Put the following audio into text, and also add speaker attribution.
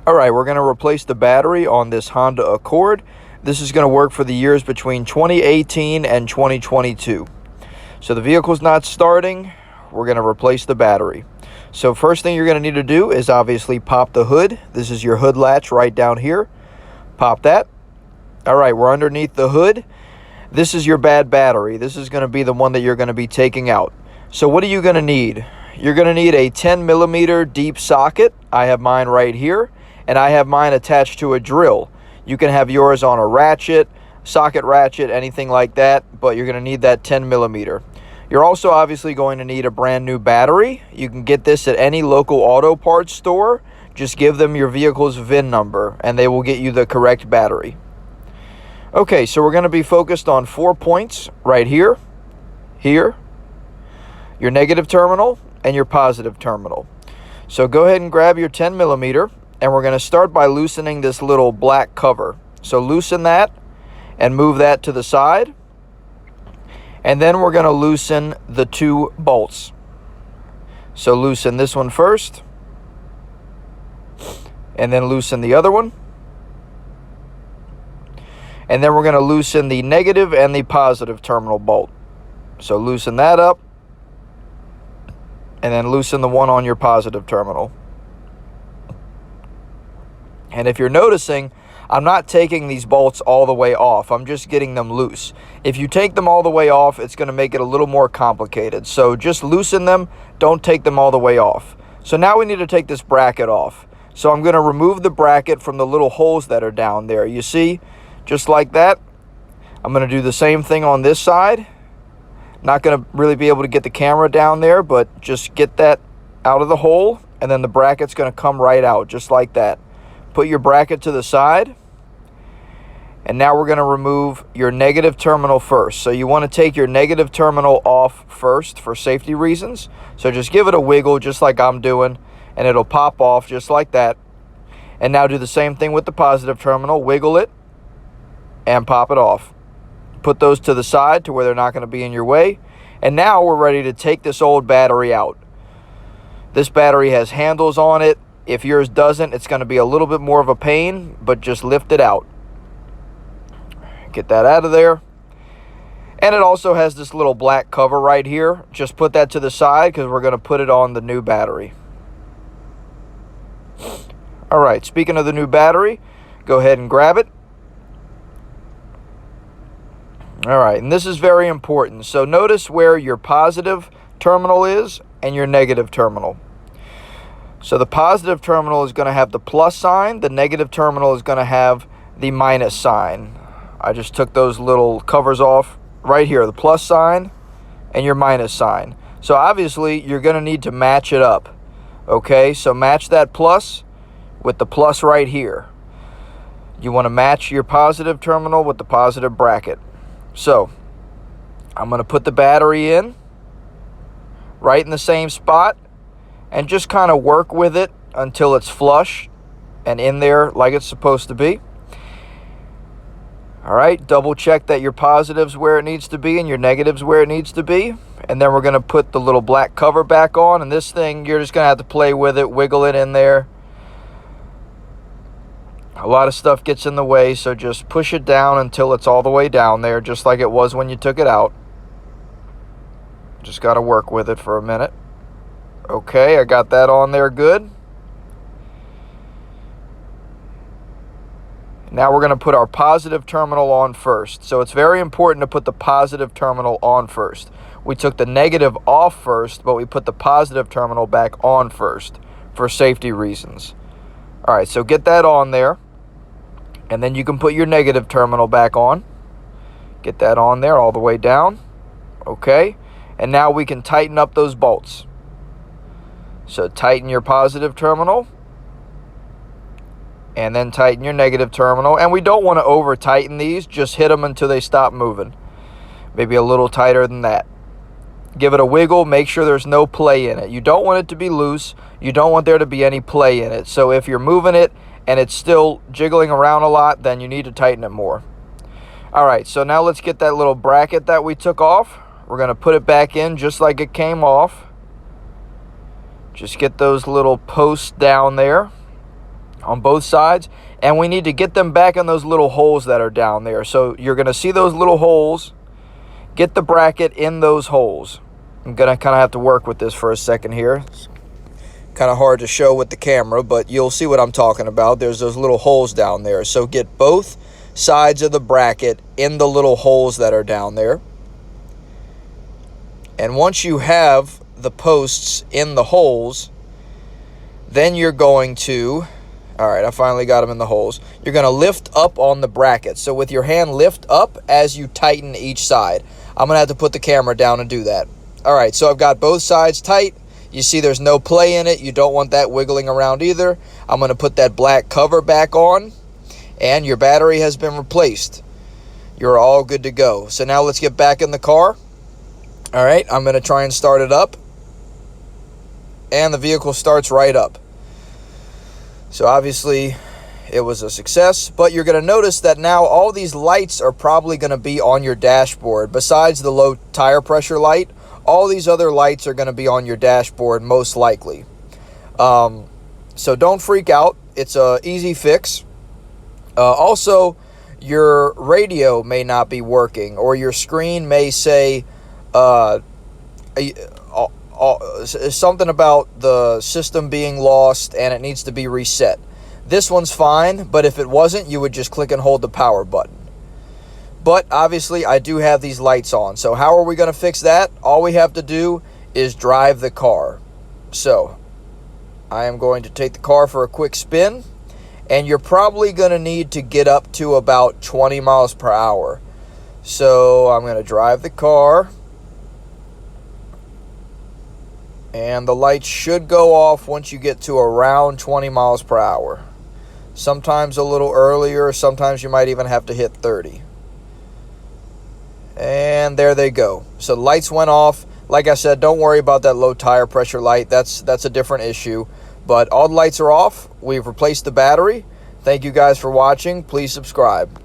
Speaker 1: All right, we're going to replace the battery on this Honda Accord. This is going to work for the years between 2018 and 2022. So the vehicle's not starting. We're going to replace the battery. So first thing you're going to need to do is obviously pop the hood. This is your hood latch right down here. Pop that. All right, we're underneath the hood. This is your bad battery. This is going to be the one that you're going to be taking out. So what are you going to need? You're going to need a 10 millimeter deep socket. I have mine right here, and I have mine attached to a drill. You can have yours on a ratchet, socket ratchet, anything like that, but you're going to need that 10 millimeter. You're also obviously going to need a brand new battery. You can get this at any local auto parts store. Just give them your vehicle's VIN number, and they will get you the correct battery. Okay, so we're going to be focused on 4 points right here, here, your negative terminal, and your positive terminal. So go ahead and grab your 10 millimeter, and we're going to start by loosening this little black cover. So loosen that and move that to the side. And then we're going to loosen the 2 bolts. So loosen this one first, and then loosen the other one. And then we're going to loosen the negative and the positive terminal bolt. So loosen that up, and then loosen the one on your positive terminal. And if you're noticing, I'm not taking these bolts all the way off. I'm just getting them loose. If you take them all the way off, it's going to make it a little more complicated. So just loosen them. Don't take them all the way off. So now we need to take this bracket off. So I'm going to remove the bracket from the little holes that are down there. You see, just like that. I'm going to do the same thing on this side. Not going to really be able to get the camera down there, but just get that out of the hole, and then the bracket's going to come right out, just like that. Put your bracket to the side, and now we're going to remove your negative terminal first. So you want to take your negative terminal off first for safety reasons. So just give it a wiggle, just like I'm doing, and it'll pop off just like that. And now do the same thing with the positive terminal. Wiggle it and pop it off. Put those to the side to where they're not going to be in your way. And now we're ready to take this old battery out. This battery has handles on it. If yours doesn't, it's going to be a little bit more of a pain, but just lift it out. Get that out of there. And it also has this little black cover right here. Just put that to the side because we're going to put it on the new battery. All right, speaking of the new battery, go ahead and grab it. All right, and this is very important. So notice where your positive terminal is and your negative terminal. So the positive terminal is going to have the plus sign. The negative terminal is going to have the minus sign. I just took those little covers off right here, the plus sign and your minus sign. So obviously you're going to need to match it up. Okay, so match that plus with the plus right here. You want to match your positive terminal with the positive bracket. So I'm going to put the battery in right in the same spot and just kind of work with it until it's flush and in there like it's supposed to be. All right, double check that your positive's where it needs to be and your negative's where it needs to be. And then we're going to put the little black cover back on, and this thing, you're just going to have to play with it, wiggle it in there. A lot of stuff gets in the way, so just push it down until it's all the way down there, just like it was when you took it out. Just got to work with it for a minute. Okay, I got that on there good. Now we're going to put our positive terminal on first. So it's very important to put the positive terminal on first. We took the negative off first, but we put the positive terminal back on first for safety reasons. All right, so get that on there. And then you can put your negative terminal back on. Get that on there all the way down. Okay, and now we can tighten up those bolts. So tighten your positive terminal. And then tighten your negative terminal. And we don't want to over tighten these. Just hit them until they stop moving. Maybe a little tighter than that. Give it a wiggle. Make sure there's no play in it. You don't want it to be loose. You don't want there to be any play in it. So if you're moving it and it's still jiggling around a lot, then you need to tighten it more. All right, so now let's get that little bracket that we took off. We're going to put it back in just like it came off. Just get those little posts down there. on both sides, and we need to get them back in those little holes that are down there. So you're going to see those little holes. Get the bracket in those holes. I'm going to kind of have to work with this for a second here. It's kind of hard to show with the camera, but you'll see what I'm talking about. There's those little holes down there. So get both sides of the bracket in the little holes that are down there. And once you have the posts in the holes, then you're going to, all right, I finally got them in the holes. You're going to lift up on the bracket. So with your hand, lift up as you tighten each side. I'm going to have to put the camera down and do that. All right, so I've got both sides tight. You see there's no play in it. You don't want that wiggling around either. I'm going to put that black cover back on, and your battery has been replaced. You're all good to go. So now let's get back in the car. All right, I'm going to try and start it up. And the vehicle starts right up. So obviously it was a success, but you're going to notice that now all these lights are probably going to be on your dashboard. Besides the low tire pressure light, all these other lights are going to be on your dashboard most likely. So don't freak out. It's a easy fix. Also, your radio may not be working, or your screen may say something about the system being lost and it needs to be reset. This one's fine, but if it wasn't, you would just click and hold the power button. But obviously, I do have these lights on. So how are we going to fix that? All we have to do is drive the car. So I am going to take the car for a quick spin, and you're probably going to need to get up to about 20 miles per hour. So I'm going to drive the car, and the lights should go off once you get to around 20 miles per hour. Sometimes a little earlier, sometimes you might even have to hit 30. And there they go. So the lights went off. Like I said, don't worry about that low tire pressure light. That's a different issue. But all the lights are off. We've replaced the battery. Thank you guys for watching. Please subscribe.